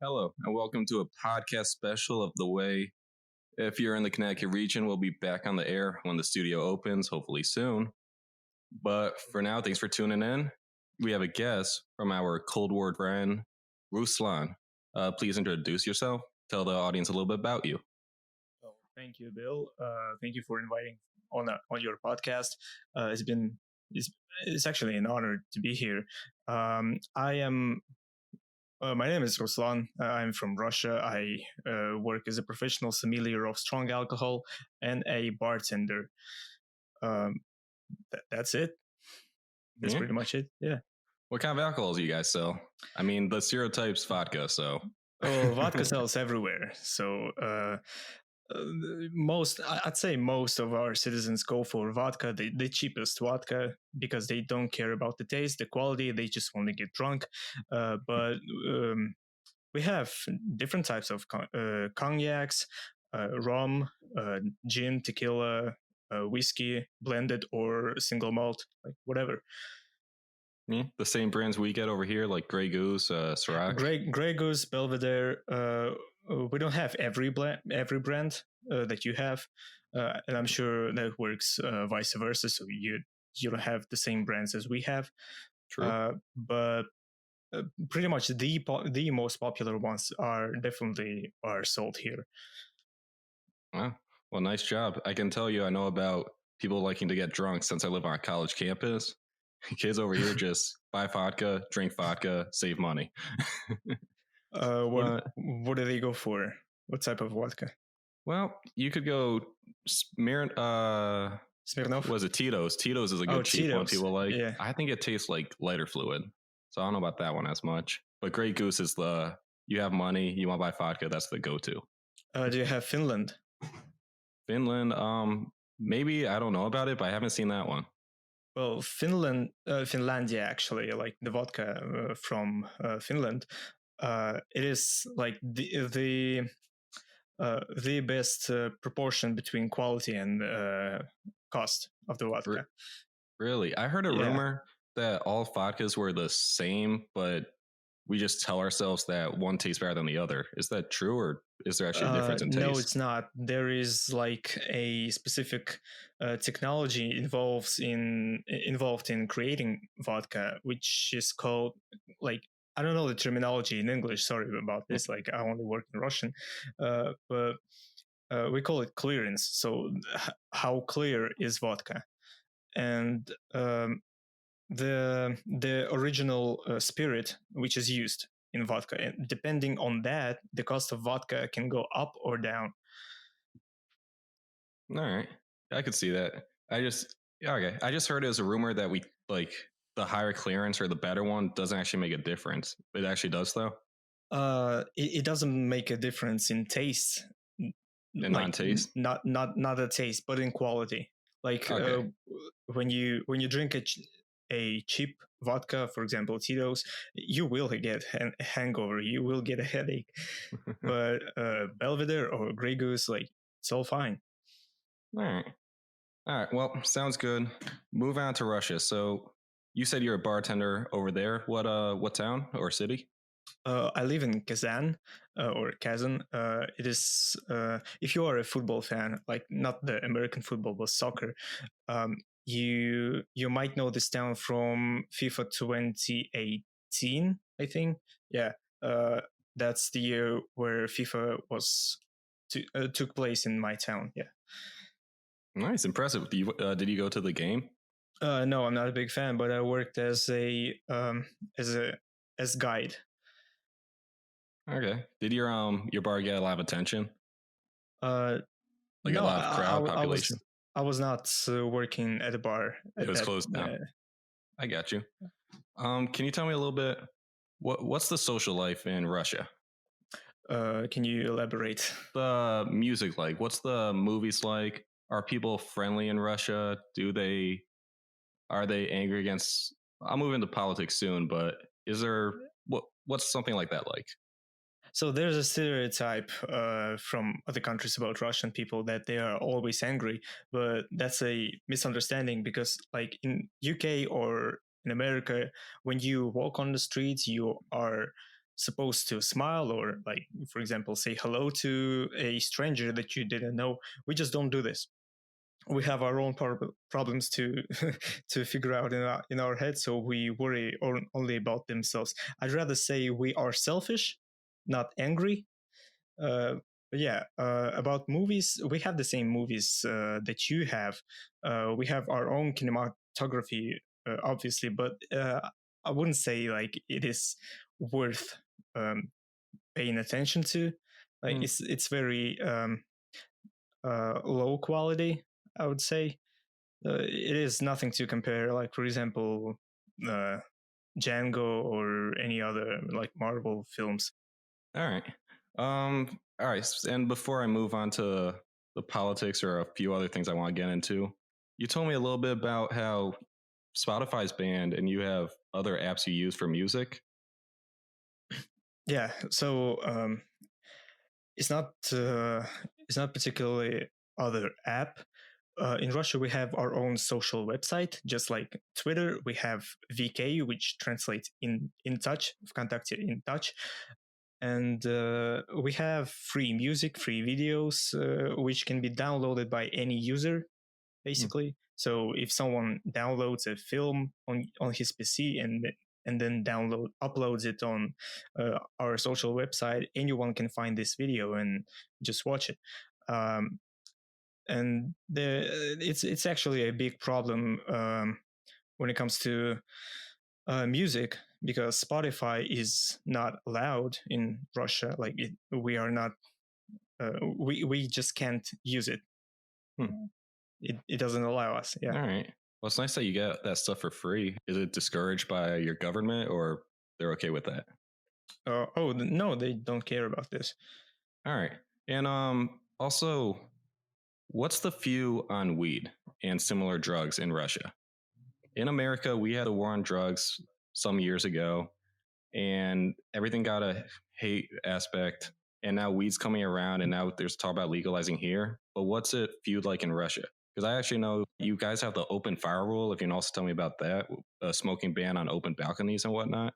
Hello, and welcome to a podcast special of The Way. If you're in the Connecticut region, we'll be back on the air when the studio opens, hopefully soon. But for now, thanks for tuning in. We have a guest from our Cold War friend, Ruslan. Please introduce yourself. Tell the audience a little bit about you. Oh, thank you, Bill. Thank you for inviting on your podcast. It's actually an honor to be here. I am. My name is Ruslan. I'm from Russia. I work as a professional sommelier of strong alcohol and a bartender. Um, that's it. That's pretty much it. Yeah. What kind of alcohols do you guys sell? I mean, the stereotype's vodka, so. Oh, vodka sells everywhere. So I'd say most of our citizens go for vodka, the cheapest vodka, because they don't care about the taste, the quality. They just want to get drunk. But we have different types of cognacs, rum, gin, tequila, whiskey, blended or single malt, like whatever. Yeah, the same brands we get over here, like Grey Goose, Ciroc. Grey Goose, Belvedere. We don't have every brand that you have, and I'm sure that works vice versa. So you don't have the same brands as we have. True. But pretty much the most popular ones are sold here. Wow. Well, nice job. I can tell you, I know about people liking to get drunk since I live on a college campus. Kids over here just buy vodka, drink vodka, save money. What do they go for? What type of vodka? Well, you could go Smirnoff. Was it Tito's? Tito's is a good cheap one people like. Yeah. I think it tastes like lighter fluid, so I don't know about that one as much. But Grey Goose is you have money, you want to buy vodka, that's the go-to. Do you have Finland? Finland, maybe, I don't know about it, but I haven't seen that one. Well, Finlandia, actually, like the vodka from Finland, it is like the best proportion between quality and cost of the vodka. Really? I heard a rumor that all vodkas were the same, but we just tell ourselves that one tastes better than the other. Is that true, or is there actually a difference in taste? No, it's not. There is like a specific technology involved in creating vodka, which is called, like, I don't know the terminology in English. Sorry about this. Like, I only work in Russian, but we call it clearance. So, how clear is vodka? And the original spirit which is used in vodka, and depending on that, the cost of vodka can go up or down. All right, I could see that. I just heard it was a rumor that we like the higher clearance or the better one doesn't actually make a difference. It actually does, though. It doesn't make a difference in taste. In non-taste? Not a taste, but in quality. Like, okay. When you drink a cheap vodka, for example, Tito's, you will get a hangover. You will get a headache. But Belvedere or Grey Goose, like, it's all fine. All right. Well, sounds good. Move on to Russia. So you said you're a bartender over there. What town or city? I live in Kazan, or Kazan. It is, if you are a football fan, like not the American football, but soccer, you might know this town from FIFA 2018, I think. Yeah, that's the year where FIFA took place in my town. Yeah. Nice, impressive. Did you go to the game? No, I'm not a big fan, but I worked as guide. Okay. Did your bar get a lot of attention? Like no, a lot of crowd population? I was not working at a bar. It was closed down. I got you. Can you tell me a little bit? What's the social life in Russia? Can you elaborate? The music like? What's the movies like? Are people friendly in Russia? Are they angry against? I'll move into politics soon, but is there what's something like that like? So there's a stereotype from other countries about Russian people that they are always angry, but that's a misunderstanding, because like in UK or in America, when you walk on the streets, you are supposed to smile or, like, for example, say hello to a stranger that you didn't know. We just don't do this. We have our own problems to to figure out in our head, so we worry only about themselves. I'd rather say we are selfish, not angry. But yeah, about movies, we have the same movies that you have. We have our own cinematography, obviously, but I wouldn't say like it is worth um, paying attention to. Like Hmm. it's very low quality, I would say. It is nothing to compare. Like, for example, uh, Django or any other like Marvel films. All right. All right. And before I move on to the politics or a few other things I want to get into, you told me a little bit about how Spotify's banned and you have other apps you use for music. Yeah, so it's not particularly other app. In Russia, we have our own social website, just like Twitter. We have VK, which translates in touch, VKontakte in touch, and we have free music, free videos, which can be downloaded by any user, Hmm. basically. So if someone downloads a film on his PC and then uploads it on our social website, anyone can find this video and just watch it. Um, and it's actually a big problem when it comes to music, because Spotify is not allowed in Russia. Like we are not, we just can't use it. Hmm. It doesn't allow us. Yeah. All right. Well, it's nice that you get that stuff for free. Is it discouraged by your government or they're okay with that? Oh no, they don't care about this. All right. And also, what's the view on weed and similar drugs in Russia? In America, we had a war on drugs some years ago, and everything got a hate aspect. And now weed's coming around, and now there's talk about legalizing here. But what's it viewed like in Russia? Because I actually know you guys have the open fire rule. If you can also tell me about that, a smoking ban on open balconies and whatnot.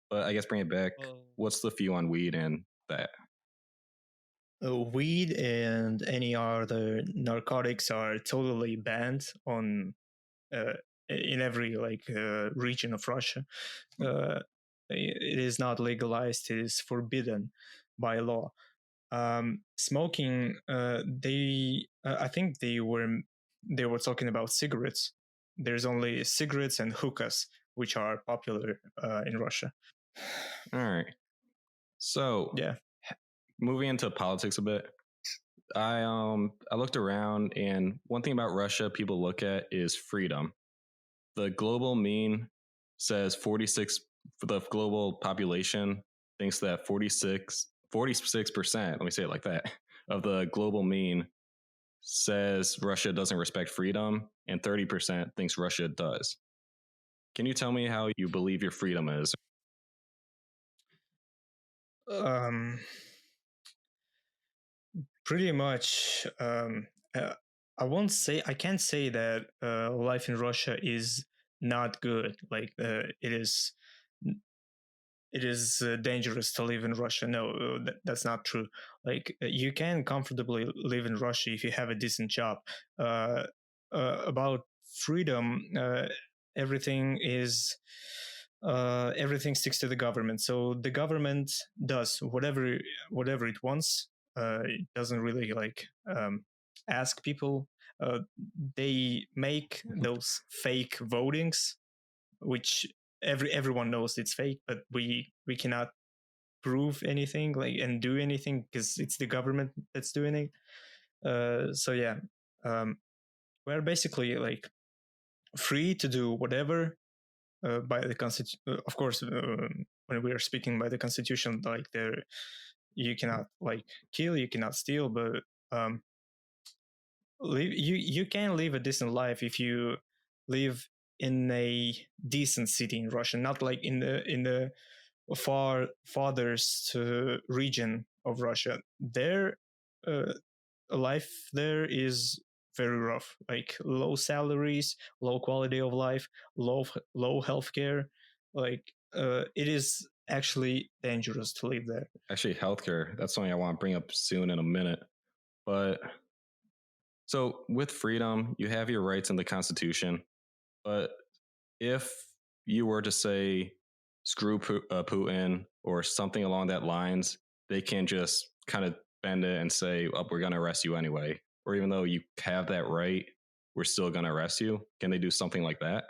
But I guess bring it back. What's the view on weed and that? Weed and any other narcotics are totally banned on uh, in every like region of Russia. Uh, it is not legalized; it is forbidden by law. Smoking, I think they were talking about cigarettes. There's only cigarettes and hookahs which are popular in Russia. All right. So Yeah. moving into politics a bit, I looked around, and one thing about Russia people look at is freedom. The global mean says 46 for the global population thinks that 46%, let me say it like that, of the global mean says Russia doesn't respect freedom, and 30% thinks Russia does. Can you tell me how you believe your freedom is? Um, Pretty much. I can't say that life in Russia is not good. Like it is dangerous to live in Russia. No, that's not true. Like you can comfortably live in Russia if you have a decent job. About freedom, everything is everything sticks to the government. So the government does whatever it wants. It doesn't really like ask people. Uh, they make those fake votings, which everyone knows it's fake, but we cannot prove anything like and do anything because it's the government that's doing it. So yeah, um, we're basically like free to do whatever by the constitution. Of course, when we are speaking by the constitution, like there, you cannot like kill, you cannot steal, but um, you can live a decent life if you live in a decent city in Russia, not like in the farthest region of Russia. There, uh, life there is very rough. Like low salaries, low quality of life, low healthcare. Like it is actually dangerous to live there. Actually, healthcare, that's something I want to bring up soon in a minute. But so with freedom, you have your rights in the Constitution. But if you were to say screw Putin or something along that lines, they can just kind of bend it and say, oh, we're going to arrest you anyway. Or even though you have that right, we're still going to arrest you. Can they do something like that?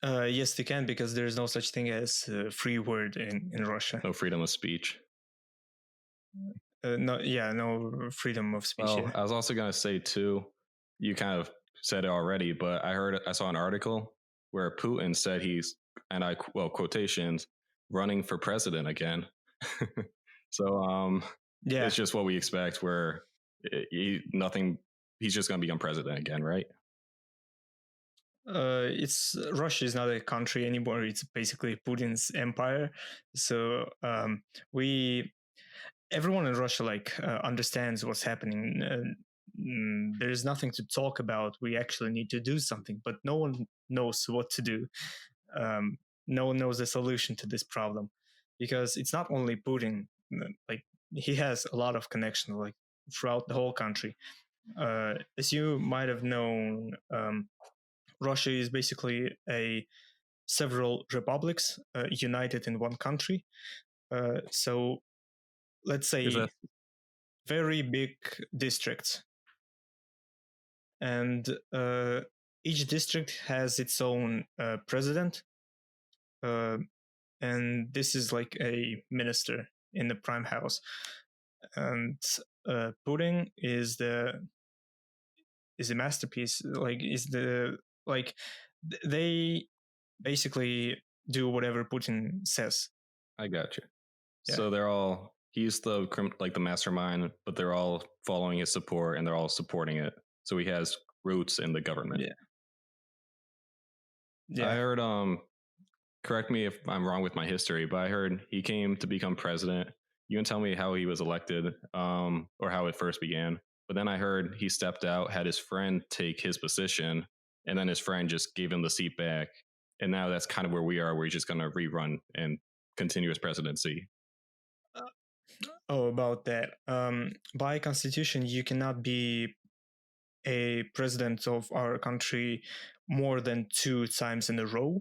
Yes, they can, because there is no such thing as free word in Russia. No freedom of speech. No freedom of speech. Well, Yeah. I was also going to say too, you kind of said it already, but I saw an article where Putin said he's, and I quotations, running for president again. So Yeah, it's just what we expect, where he's just going to become president again, right? it's Russia is not a country anymore. It's basically Putin's empire. So everyone in Russia understands what's happening. There is nothing to talk about. We actually need to do something, but no one knows what to do. No one knows the solution to this problem, because it's not only Putin. Like, he has a lot of connection, like, throughout the whole country. As you might have known, Russia is basically several republics united in one country. So let's say very big districts, and each district has its own president, and this is like a minister in the prime house. And Putin is the masterpiece. They basically do whatever Putin says. I got you. Yeah. So he's the mastermind, but they're all following his support and they're all supporting it. So he has roots in the government. Yeah. I heard, correct me if I'm wrong with my history, but I heard he came to become president. You can tell me how he was elected, or how it first began. But then I heard he stepped out, had his friend take his position, and then his friend just gave him the seat back. And now that's kind of where we are, where he's just going to rerun and continue his presidency. About that. By constitution, you cannot be a president of our country more than 2 times in a row,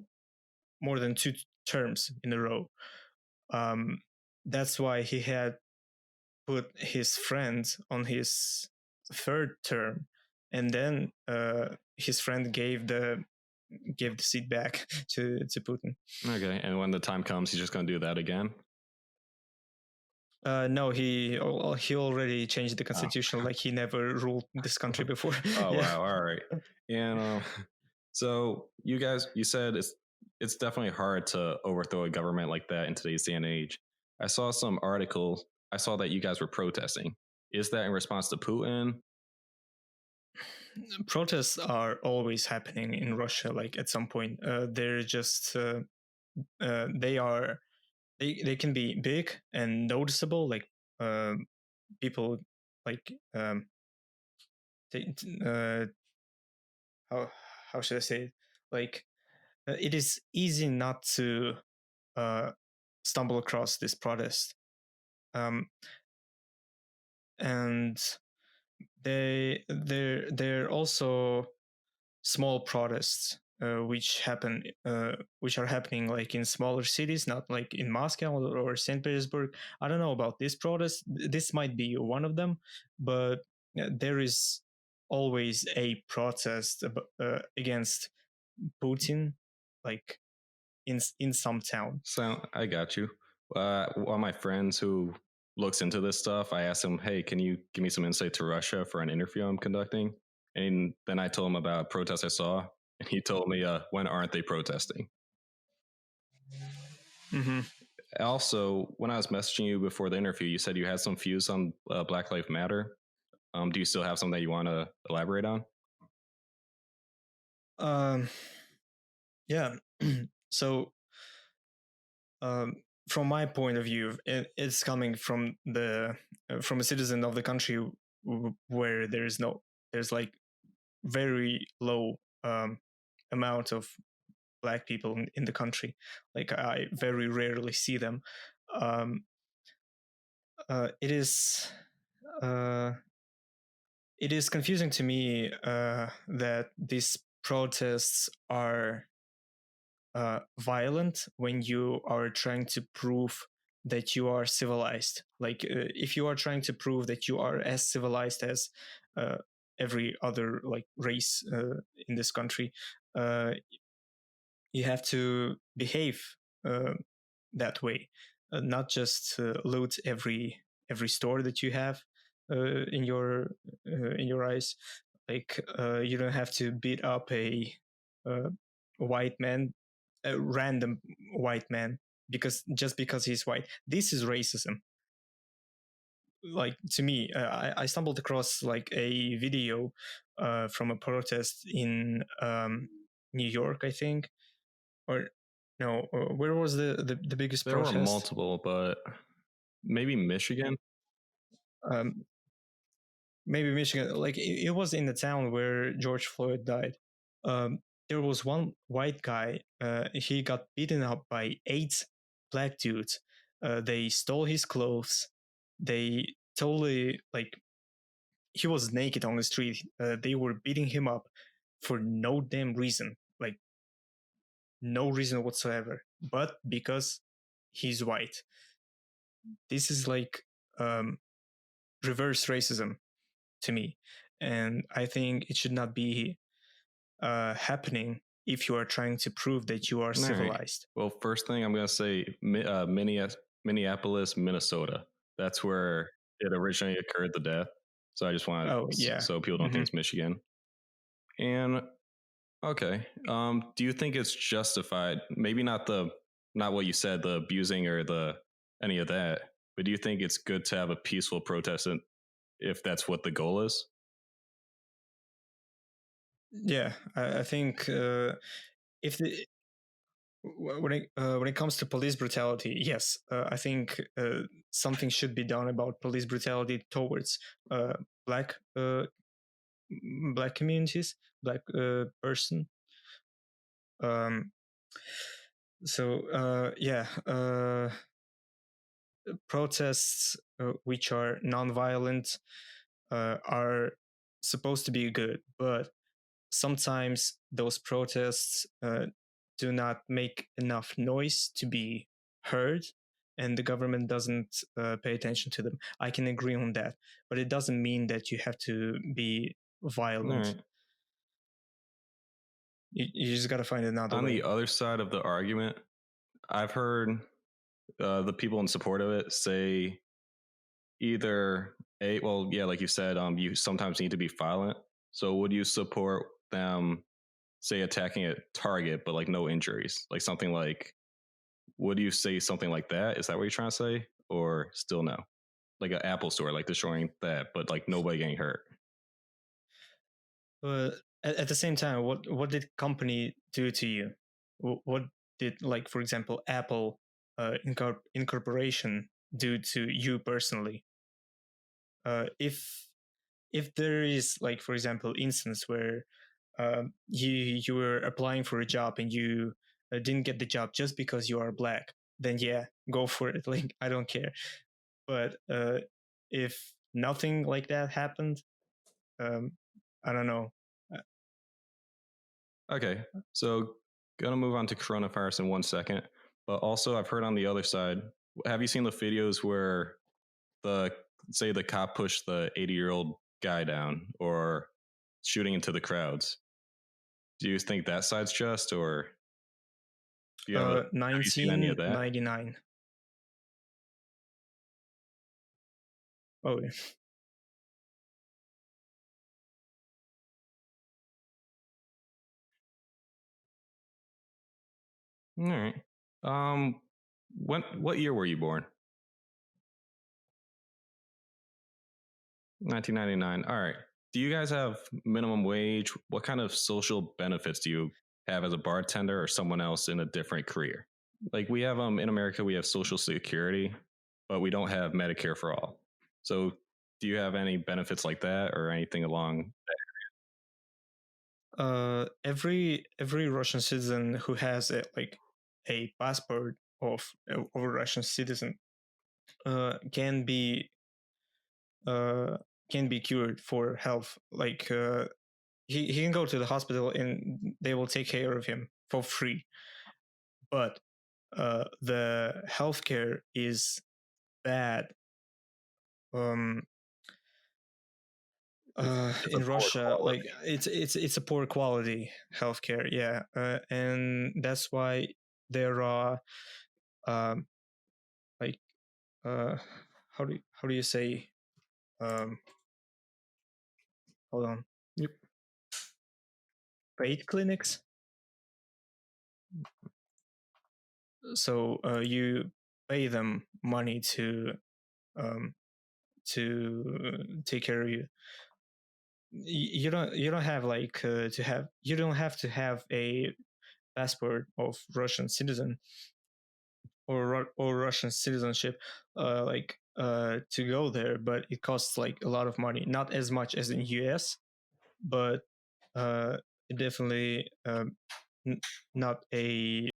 more than 2 terms in a row. That's why he had put his friend on his 3rd term, and then his friend gave the seat back to Putin. Okay, and when the time comes, he's just going to do that again? No, he already changed the constitution. Like, he never ruled this country before. Oh, yeah. Wow, all right. And so you said it's definitely hard to overthrow a government like that in today's day and age. I saw some articles. I saw that you guys were protesting. Is that in response to Putin? Protests are always happening in Russia. Like, at some point, they're just they can be big and noticeable. Like, people like how should I say it? Like, it is easy not to stumble across this protest, and they're also small protests which are happening like in smaller cities, not like in Moscow or St. Petersburg. I don't know about this protest. This might be one of them, but there is always a protest against Putin, like in some town. So I got you. One of my friends who looks into this stuff, I asked him, hey, can you give me some insight to Russia for an interview I'm conducting? And then I told him about a protest I saw, and he told me, when aren't they protesting? Mm-hmm. Also, when I was messaging you before the interview, you said you had some views on Black Lives Matter. Do you still have something that you want to elaborate on? Yeah. So, from my point of view, it's coming from a citizen of the country where there's like very low amount of black people in the country. Like I very rarely see them. Um, it is uh, it is confusing to me that these protests are violent when you are trying to prove that you are civilized. Like if you are trying to prove that you are as civilized as uh, every other like race in this country, uh, you have to behave uh, that way, not just loot every store that you have in your eyes. Like you don't have to beat up uh, white man, a random white man, because just because he's white. This is racism. Like to me, I stumbled across like a video from a protest in New York, I think, or no, where was the biggest There were protest? multiple, but maybe Michigan. Um, Maybe Michigan. Like it was in the town where George Floyd died. There was one white guy. He got beaten up by 8 black dudes. They stole his clothes. They totally like he was naked on the street. They were beating him up for no damn reason, like no reason whatsoever, but because he's white. This is like um, reverse racism to me, and I think it should not be happening if you are trying to prove that you are All right. civilized. Well, first thing I'm going to say Minneapolis, Minnesota. That's where it originally occurred, the death. So I just want Oh yeah. so people don't think it's Michigan. And okay, do you think it's justified? Maybe not what you said, the abusing or the any of that, but do you think it's good to have a peaceful protest if that's what the goal is? Yeah, I think if the when it comes to police brutality, yes, I think something should be done about police brutality towards uh, black black communities, black person. Um, yeah, protests which are non-violent are supposed to be good, but sometimes those protests do not make enough noise to be heard, and the government doesn't pay attention to them. I can agree on that, but it doesn't mean that you have to be All violent. right. You just got to find another On way. the other side of the argument, I've heard the people in support of it say either well, yeah, like you said, you sometimes need to be violent. So would you support them, say, attacking a target but like no injuries, like something like? Would you say something like that? Is that what you're trying to say, or still no? Like an Apple store, like destroying that, but like nobody getting hurt. But at the same time, what did company do to you? What did, like, for example, Apple incorporation do to you personally? If there is, like, for example, instance where you were applying for a job and you didn't get the job just because you are black, then yeah, go for it. Like I don't care. But if nothing like that happened, um, I don't know. Okay, so gonna move on to coronavirus in 1 second, but also I've heard on the other side. Have you seen the videos where the say the cop pushed the 80-year-old guy down or shooting into the crowds? Do you think that side's just, or have you seen any of that? 1999. Oh, yeah. All right. What year were you born? 1999. All right. Do you guys have minimum wage? What kind of social benefits do you have as a bartender or someone else in a different career? Like we have in America we have social security, but we don't have Medicare for all. So do you have any benefits like that or anything along? every Russian citizen who has a passport of a Russian citizen can be cured for health. Like he can go to the hospital and they will take care of him for free. But the healthcare is bad. Um, It's a in poor Russia, like quality. it's a poor quality healthcare, yeah, and that's why there are um, like uh, how do you say um, hold on, Yep. paid clinics. So you pay them money um, to take care of you. You don't have to have you don't have to have a passport of Russian citizen or Russian citizenship to go there, but it costs like a lot of money. Not as much as in US, but it definitely not a